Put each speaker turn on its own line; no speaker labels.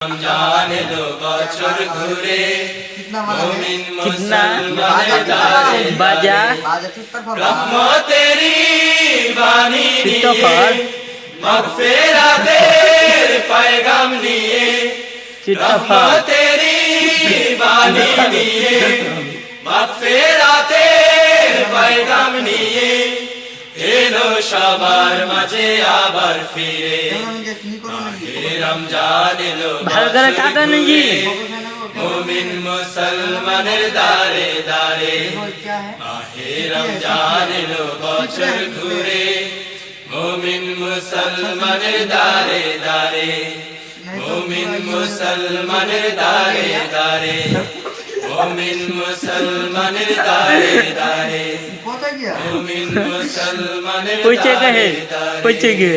रमजान लो बचर घुरे मोमिन मुसलमान दारे
बाजा
रहमतेरी बानी
चित्तफल
निये मगफिरतेर पैगाम निये रहमतेरी बानी निये मगफिरतेर पैगाम निये এলো সবার মাঝে আবার ফিরে রমজান এলো
ভালো করে কাটেন জি
মুমিন মুসলমানের দারে দারে মাহে রমজান এলো বছর ঘুরে মুমিন মুসলমানের দারে দারে মুমিন মুসলমানের দারে দারে মুমিন মুসলমানের দারে দারে মুমিন মুসলমানের
कोई
দারে
जगह है
দারে
कोई जगह